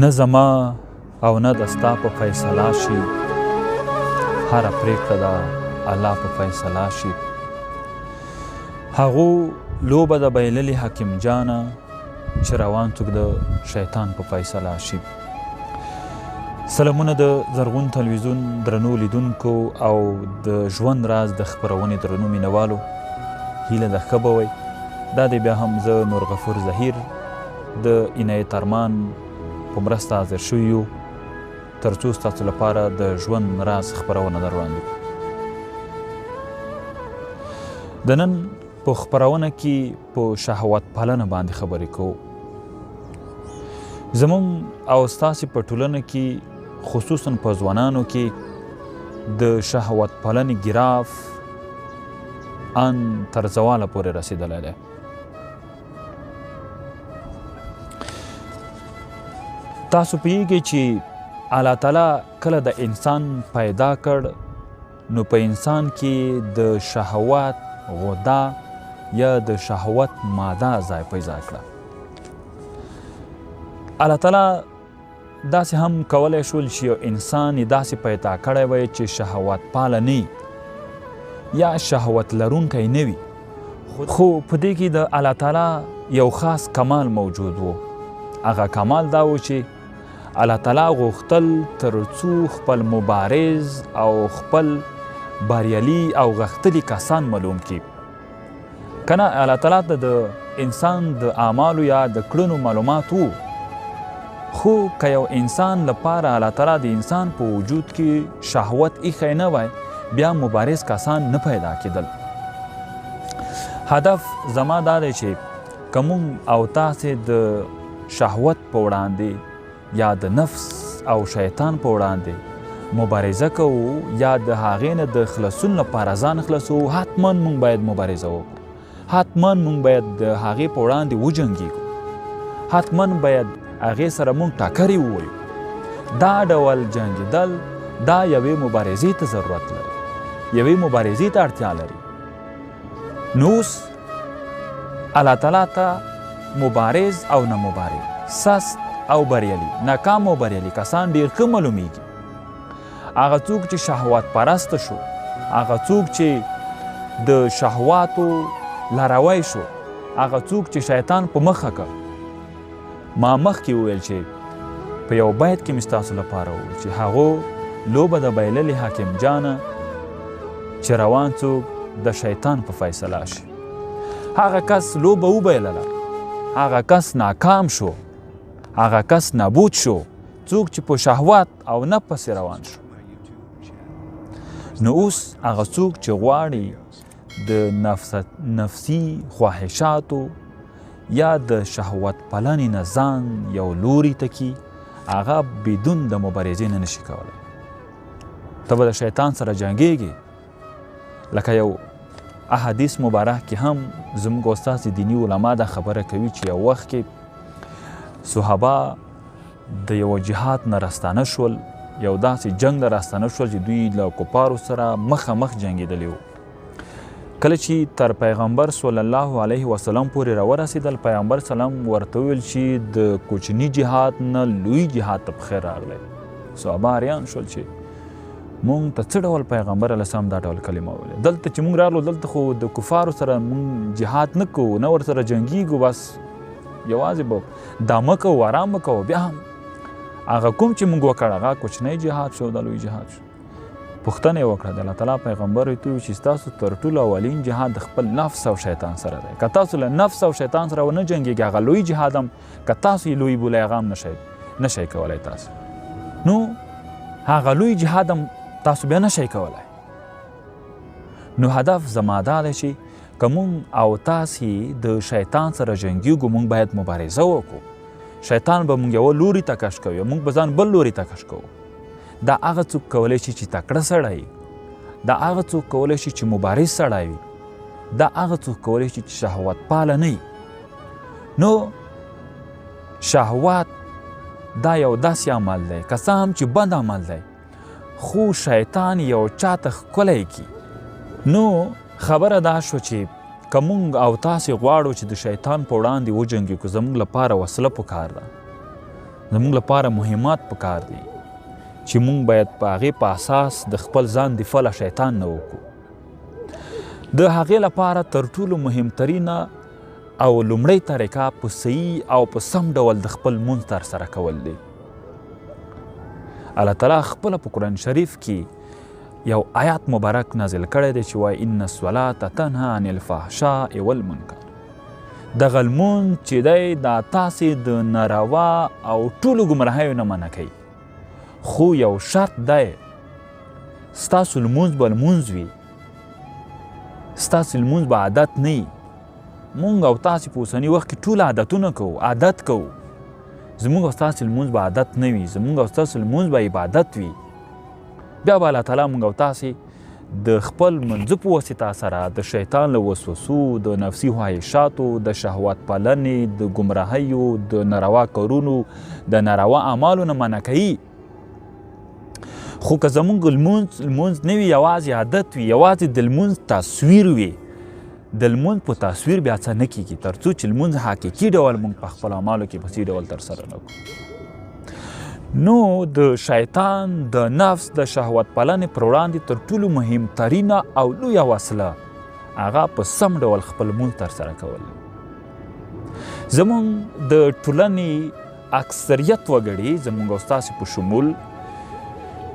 نه زما او نه د ستا په فیصله شي، هره پرېکړه د الله په فیصله شي. هغو لوبه د بایللې حکیم جانه چې روان څوک د شیطان په فیصله شي. سلامونه د زرغون تلویزیون درنو لیدونکو او د ژوند راز د خپرونې درنو مینوالو، هیله ده ښه به وئ. دا دی بیا هم زه نورغفور ظهیر د عنایت ارمان په مرسته حاضر شوي یو تر څو ستاسو لپاره د ژوند راز خپرونه در وړاندې کړو. د نن په خپرونه کې په شهوت پالنه باندې خبرې کوو. زموږ او ستاسې په ټولنه کې خصوصا په ځوانانو کې د شهوت پالنې ګراف ان تر زواله پورې رسېدلی دی. تاسو پوهیږئ چې الله تعالی کله د انسان پیدا کړ نو په انسان کې د شهوت غده یا د شهوت ماده ځای پیدا کړه. الله تعالی داسې هم کولی شول چې یو انسان یې داسې پیدا کړی وی چې شهوت پاله نه یا شهوت لرونکی نه وي، خو په دې کې د الله تعالی یو خاص کمال موجود و. هغه کمال دا و چې الله تعالی غوښتل تر څو خپل مبارز او خپل بریالي او غښتلي کسان معلوم کړي. که نه الله تعالی ته د انسان د اعمالو یا د کړنو معلومات و، خو که یو انسان لپاره الله تعالی د انسان په وجود کې شهوت ایښی نه وای، بیا مبارز کسان نه پیدا کېدل. هدف زما دا دی چې که موږ او تاسې د شهوت په وړاندې یا د نفس او شیطان په وړاندې مبارزه کوو یا د هغې نه د خلاصون لپاره ځان خلاصو، حتما موږ باید مبارزه وکړو، حتما موږ باید د هغې په وړاندې وجنګېږو، حتما باید هغې سره موږ ټاکرې ووایو. دا ډول جنګېدل دا یوې مبارزې ته ضرورت لري، یوې مبارزې ته اړتیا لري. نو اوس الله تعالی ته مبارز او نه مبارز، سست او بریالي، ناکام او بریالي کسان ډېر ښه معلومیږي. هغه څوک چې شهوت پرسته شو، هغه څوک چې د شهواتو لاروی شو، هغه څوک چې شیطان په مخه کړ. ما مخکې وویل چې په یو بیت کې مې ستاسو لپاره وویل چې هغو لوبه د بایللې حکیم جانه چې روان څوک د شیطان په فیصله شي. هغه کس لوبه وبایلله، هغه کس ناکام شو، هغه کس نابود شو څوک چې په شهوت او نه پسې روان شو. نو اوس هغه څوک چې غواړي د نفسي خواهشاتو یا د شهوت پالنې نه ځان یو لوري ته کي، هغه بدون د مبارزې نه نشي کولی. ته به د شیطان سره جنګېږي. لکه یو احادیث مبارک کې هم زموږ استاد دیني علما دا خبره کوي چې یو وخت کې صحابه د یو جهاد نه راستانه شول، یو داسې جنگ نه راستانه شول چې دوی له کفارو سره مخامخ جنګېدلي وو. کله چې تر پیغمبر صلی الله علیه وسلم پورې راورسېدل، پیغمبر سلام ورته وویل چې د کوچني جهاد نه لوی جهاد ته پخیر راغلی. صحابه حیران شول چې مونږ ته څه ډول پیغمبر علیه السلام دا ډول کلمه وویلې. دلته چې مونږ راغلو دلته خو د کفارو سره مونږ جهاد نه کوو، نه ورسره جنګېږو، بس یوازې به دامه کوو، آرام به کوو. بیا هم هغه کوم چې مونږ وکړ هغه کوچنی جهاد شو، دا لوی جهاد شو. پوښتنه یې وکړه د الله تعالی پیغمبر ورته وویل چې ستاسو تر ټولو اولین جهاد د خپل نفس او شیطان سره دی. که تاسو له نفس او شیطان سره ونه جنګېږئ، هغه لوی جهاد هم که تاسو یې لوی بولئ هغه هم نشئ کولی تاسو. نو هغه لوی جهاد هم تاسو بیا نشئ کولی. نو هدف زما دا دی چې که مونږ او تاسې د شیطان سره جنګېږو، مونږ باید مبارزه وکړو. شیطان به مونږ یوه لوري ته کش کوي، مونږ به ځان بل لوري ته کش کوو. دا هغه څوک کولی شي چې تکړه سړی وي، دا هغه څوک کولی شي چې مبارز سړی وي، دا هغه څوک کولی شي چې شهوت پاله نه وي. نو شهوت دا یو داسې عمل دی، که څه هم چې بد عمل دی، خو شیطان یو چاته ښکلی کي. نو خبره دا شو چې که مونږ او تاسې غواړو چې د شیطان په وړاندې وجنګېږو، زموږ لپاره وسله پکار ده. زموږ لپاره مهمات پکار دي چې موږ باید په هغې په اساس د خپل ځان دفاع له شیطان نه وکړو. د هغې لپاره تر ټولو مهمترینه او لومړۍ طریقه په صحیح او په سم ډول د خپل لمونځ ترسره کول دی. الله تعالی خپله په قرآن شریف کې یو آیات مبارک نازل کړی دی چې وایي ان الصلاة تنهی عن الفحشاء والمنکر. دغه لمونځ چې دی دا تاسې د ناروا او ټولو ګمراهیو نه منع کوي، خو یو شرط دی، ستاسو لمونځ به لمونځ وي، ستاسو لمونځ به عادت نه وي. مونږ او تاسې په اوسني وخت کې ټول عادتونه کوو، عادت کوو. زموږ او ستاسو لمونځ به عادت نه وي، زموږ او ستاسو لمونځ به عبادت وي. بیا به الله تعالی مونږ او تاسې د خپل منځه په واسطه سره د شیطان له وسوسو، د نفسي خواهشاتو، د شهوت پالنې، د ګمراهیو، د ناروا کارونو، د ناروا اعمالو نه منع کوي. خو که زموږ لمونځ نه وي، یوازې عادت وي، یوازې د لمونځ تصویر وي، د لمونځ په تصویر بیا څه نه کېږي تر څو چې لمونځ حقیقي ډول موږ په خپلو اعمالو کې په صحیح ډول ترسره نه کړو. نو د شیطان د نفس د شهوت پالنې پر وړاندې تر ټولو مهمترینه او لویه وسله هغه په سم ډول خپل لمونځ ترسره کول. زموږ د ټولنې اکثریت وګړي، زموږ او ستاسې په شمول،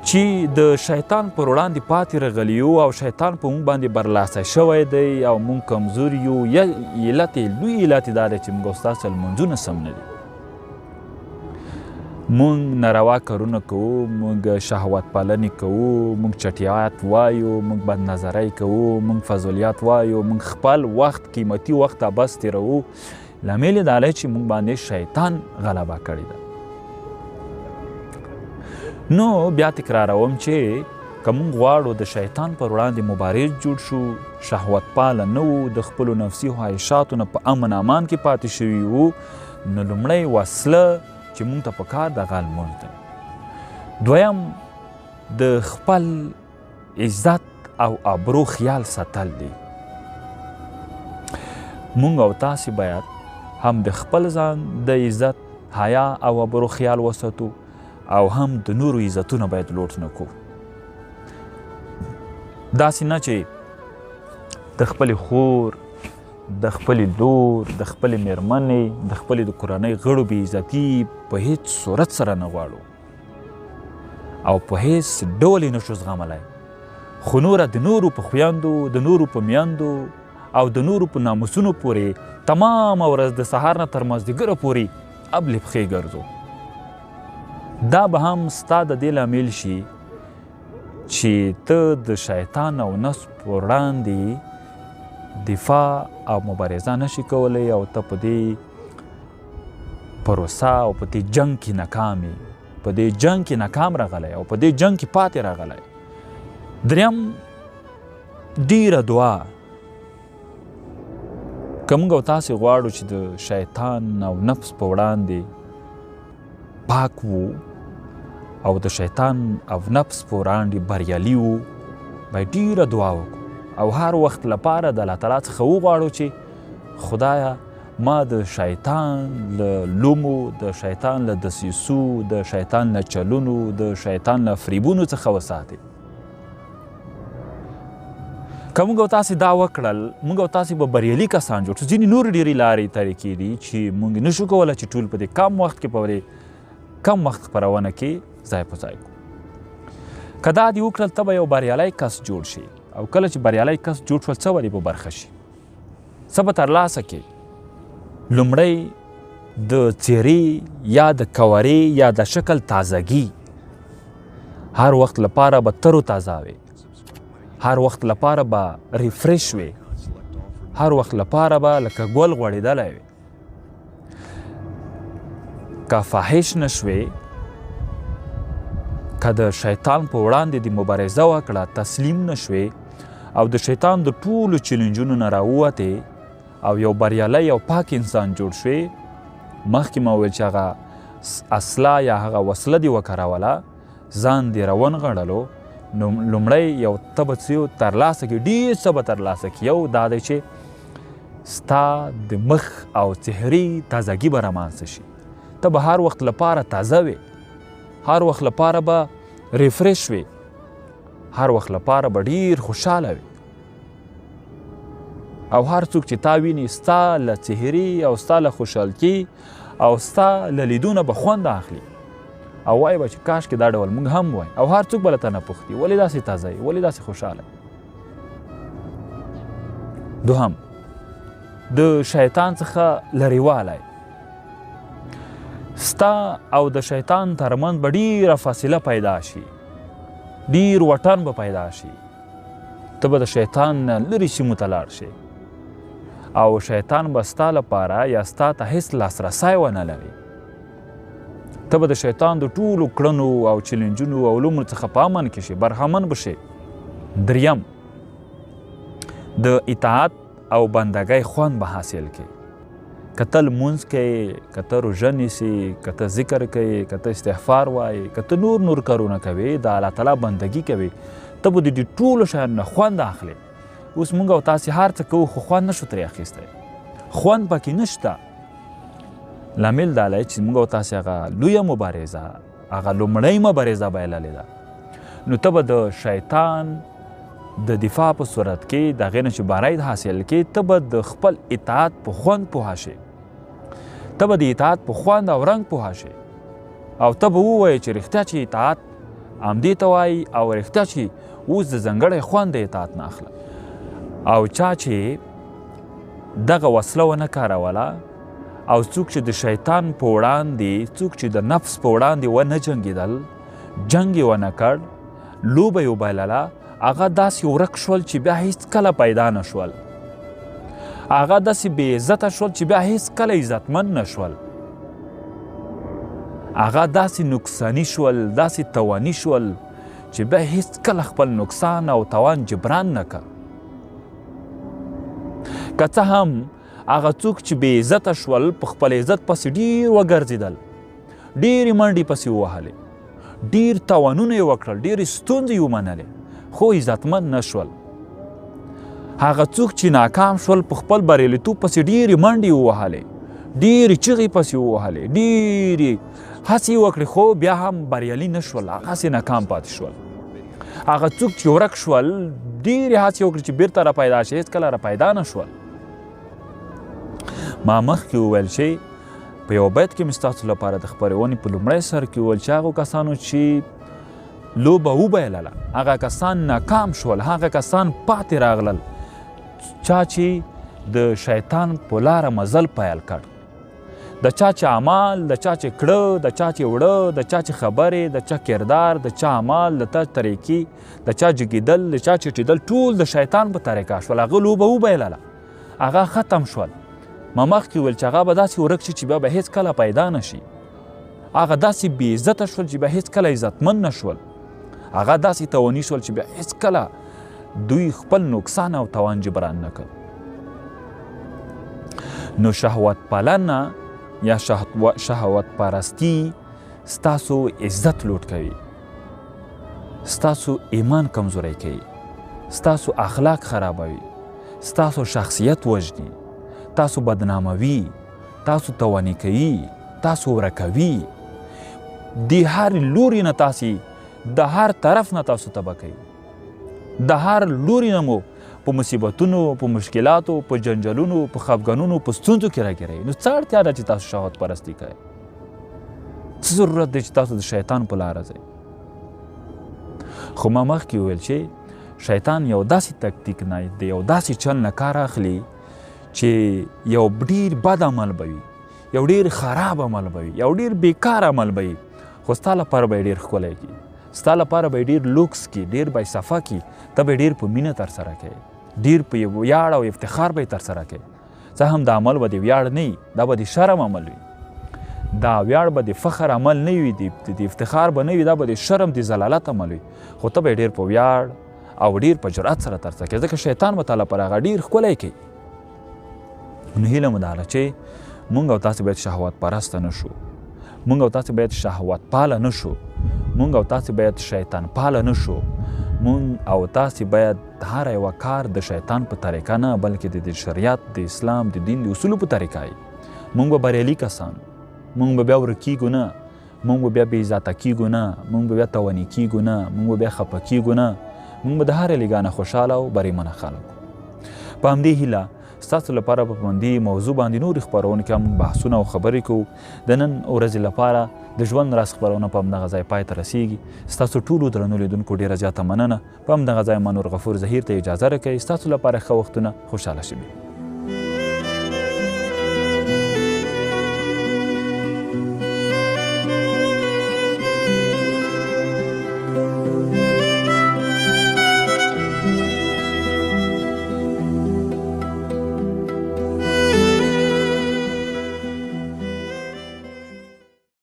چې د شیطان پر وړاندې پاتې راغلي یو او شیطان په موږ باندې برلاسه شوی دی او موږ کمزور یو، یا علت لوی علت دا دی چې موږ او ستاسو لمونځونه سم نه دي. موږ ناروا کارونه کوو، موږ شهوت پالنې کوو، موږ چټیات وایو، موږ بدنظرۍ کوو، موږ فضولیات وایو، موږ خپل وخت، قیمتي وخت بس تیروو. لامل یې دا دی چې موږ باندې شیطان غلبه کړې ده. نو بیا تکراروم چې که موږ غواړو د شیطان پر وړاندې مبارز جوړ شو، شهوت پاله نه وو، د خپلو نفسي خواهشاتو نه په امن امان کې پاتې شوي وو، نو لومړی وسله چې موږ ته پکار دغه لمونځ دی. دویم د خپل عزت او ابرو خیال ساتل دی. موږ او تاسې باید هم د خپل ځان د عزت، حیا او ابرو خیال وساتو او هم د نورو عزتونه باید لوټ نه کړو. داسې نه چې د خپلې خور، د خپلې لور، د خپلې مېرمنې، د خپلې د کورنۍ غړو بې عزتي په هیڅ صورت سره نه غواړو او په هیڅ ډول یې نشو زغملی، خو نوره د نورو په خویندو، د نورو په میندو او د نورو په ناموسونو پورې تمامه ورځ د سهار نه تر مازدیګره پورې ابلې پښې ګرځو. دا به هم ستا د دې لامل شي چې ته د شیطان او نفس په وړاندې دفاع او مبارزه نشي کولی او ته په دې پروسه او په دې جنګ کې ناکام یې، په دې جنګ کې ناکام راغلی او په دې جنګ کې پاتې راغلی. دریم ډیره دعا. که موږ او تاسې غواړو چې د شیطان او نفس په وړاندې پاک وو او د شیطان او نفس په وړاندې بریالي وو، باید ډیره دعا وکړو او هر وخت لپاره د الله تعالی څخه وغواړو چې خدایه ما د شیطان له لومو، د شیطان له دسیسو، د شیطان له چلونو، د شیطان له فریبونو څخه وساتي. که موږ او تاسې دا وکړل، موږ او تاسې به بریالي کسان جوړ شو. ځینې نور ډېرې لارې طریقې دي چې موږ نشو کولی چې ټول په دې کم وخت کې، په کم وخت خپرونه کې ځای په ځای کړو. که دا دې وکړل، ته به یو بریالی کس جوړ شي او کله چې بریالی کس جوړ شول، څه به دې په برخه شي، څه به ترلاسه کړې. لومړی د څېرې یا د کورې یا د شکل تازګي، هر وخت لپاره به تر و تازه وي، هر وخت لپاره به ریفریش وي، هر وخت لپاره به لکه ګل غوړېدلی وي. که فاحش نشوې، که د شیطان په وړاندې د مبارزه وکړه، تسلیم نشوې او د شیطان د ټولو چیلنجونو نه راووتې او یو بریالی او پاک انسان جوړ شوې، مخکې ما وویل چې هغه اصله یا هغه وسله دې وکاروله، ځان دې راونغړلو، نو لومړی یو ته به څه ترلاسه کړي، ډېر څه به ترلاسه کړي. یو دا دی چې ستا د مخ او چهرې تازګي به رامنځته شي، ته به هر وخت لپاره تازه وې، هر وخت لپاره به ریفریش وې، هر وخت لپاره به ډیر خوشحاله وې. او هر څوک چې تا ویني ستا له څهرې او ستا له خوشحالکي او ستا له لیدونه به خوند اخلي او وایي به چې کاشکې دا ډول موږ هم وای. او هر څوک به له تا نه پوښتي ولې داسې تازه یې، ولې داسې خوشحاله یې. دوهم، د شیطان څخه لرېوالی. ستا او د شیطان ترمنځ به ډیره فاصله پیدا شي، ډیر وطن به پیدا شي. ته به د شیطان نه لرې سیمو ته لاړ شي او شیطان به ستا لپاره یا ستا ته هیڅ لاسرسی ونه لري. ته به د شیطان د ټولو کړنو او چیلنجونو او علومو څخه په امن کې شي، برخمن به شي. دریم، د اطاعت او بندګۍ خوند به حاصل کړي. که ته لمونځ کوې، که ته روژه نیسې، که ته ذکر کوې، که ته استغفار وایې، که ته نور کارونه کوې، د الله تعالی بندګي کوې، ته به د دې ټولو شیانو نه خوند اخلې. اوس موږ او تاسې هر څه کوو خو خوند نشو ترې اخیستی، خوند پکې نشته. لامل دا دی چې موږ او تاسې هغه لویه مبارزه، هغه لومړۍ مبارزه بایللې ده. نو ته به د شیطان د دفاع په صورت کې د هغې نه چې برید حاصل کړې، ته به د خپل اطاعت په خوند پوهه شې، ته به د اطاعت په خوند او رنګ پوهه شې او ته به ووایې چې رښتیا چې اطاعت همدې ته وایي او رښتیا چې اوس د ځانګړی خوند د اطاعت نه اخله. او چا چې دغه وسله ونه کاروله او څوک چې د شیطان په وړاندې، څوک چې د نفس په وړاندې ونه جنګېدل، جنګ یې ونه کړ، لوبه یې وبایلله، هغه داسې ورک شول چې بیا هیڅ کله پیدا نه شول. هغه داسې بې عزته شول چې بیا هیڅ کله عزتمند نه شول. هغه داسې نقصاني شول، داسې تواني شول چې بیا هیڅ کله خپل نقصان او توان جبران نه که. که څه هم هغه څوک چې بې عزته شول په خپل عزت پسې ډیر وګرځېدل، ډیرې منډې پسې ووهلې، ډیر توانونه یې وکړل، ډیرې ستونزې یې ومنلې، خو عزتمند نه شول. هغه څوک چې ناکام شول په خپل بریالیتوب پسې ډیرې منډې ووهلې، ډیرې چغې پسې ووهلې، ډیرې هڅې وکړې، خو بیا هم بریالي نه شول، هغسې ناکام پاتې شول. هغه څوک چې ورک شول، ډیرې هڅې وکړې چې بیرته را پیدا شي، هېڅ کله را پیدا نه شول. ما مخکې وویل چې په یو بیت کې مې ستاسو لپاره د خپرونې په لومړی سر کې وویل چې هغو کسانو چې لوبه وبایلله، هغه کسان ناکام شول، هغه کسان پاتې راغلل چا چې د شیطان په لاره مزل پیل کړ. د چا چې عمل، د چا چې کړه، د چا چې وړه، د چا چې خبرې، د چا کردار، د چا عمل، د چا طریقې، د چا جګېدل، د چا چټېدل، ټول د شیطان په طریقه شول. هغه لوبه وبایلله، هغه ختم شول. ما مخکې ویل چې هغه به داسې ورک شي چې بیا به هیڅ کله پیدا نه شي. هغه داسې بې عزته شول چې بیا هیڅ کله عزتمند نه شول. هغه داسې تواني شول چې بیا هیڅ کله دوی خپل نقصان او توان جبران نه کړ. نو شهوت پالنه یا شهوت پرستی ستاسو عزت لوټ کوي، ستاسو ایمان کمزوری کوي، ستاسو اخلاق خرابوي، ستاسو شخصیت وژني، تاسو بدناموي، تاسو تواني کوي، تاسو ورکوي. د هر لوري نه تاسې د هر طرف نه تاسو تباه کوي، د هر لوري نه مو په مصیبتونو، په مشکلاتو، په جنجالونو، په خفګانونو، په ستونزو کې راګیروي. نو څه اړتیا ده چې تاسو شهوت پرستي کوئ؟ څه ضرورت دی چې تاسو د شیطان په لاره ځئ؟ خو ما مخکې وویل چې شیطان یو داسې تکتیک نه دی، یو داسې چل نه کار اخلي چې یو ډیر بد عمل به وي، یو ډیر خراب عمل به وي، یو ډیر بیکار عمل به وي، خو ستا لپاره به یې ډیر ښکلی کړي، ستا لپاره به یې ډیر لوکس کړي، ډیر به یې صفا کړي، ته به یې ډیر په مینه ترسره کوې، ډیر په ویاړ او افتخار به یې ترسره کوې. څه هم دا عمل به د ویاړ نه وي، دا به د شرم عمل وي، دا ویاړ به د فخر عمل نه وي، د افتخار به نه وي، دا به د شرم د ضلالت عمل وي، خو ته به یې ډیر په ویاړ او ډیر په جرأت سره ترسره کوې، ځکه شیطان به تا لپاره هغه ډیر ښکلی کوي. نو هیله مو دا ده چې مونږ او تاسې باید شهوت پرسته نه شو، مونږ او تاسې باید شهوت پاله نه شو، مونږ او تاسې باید شیطان پاله نه شو، مونږ او تاسې باید هر یوه کار د شیطان په طریقه نه بلکې د شریعت، د اسلام، د دین د اصولو په طریقه وي. مونږ به بریالي کسان، موږ به بیا ورک کیږو نه، موږ به بیا بې عزته کیږو نه، موږ به بیا تاواني کیږو نه، موږ به بیا خفه کیږو نه، موږ به د هرې لګا نه خوشحاله او بریمنه خلک وو. په همدې هیله ستاسو لپاره په همدې موضوع باندې نورې خپرونې کې هم بحثونه او خبرې کوو. د نن ورځې لپاره د ژوند راز خپرونه په همدغه ځای پای ته رسیږي. ستاسو ټولو درنو لیدونکو ډېره زیاته مننه. په همدغه ځای ما نور غفور ظهیر ته اجازه راکوئ. ستاسو لپاره ښه وختونه، خوشحاله شئ.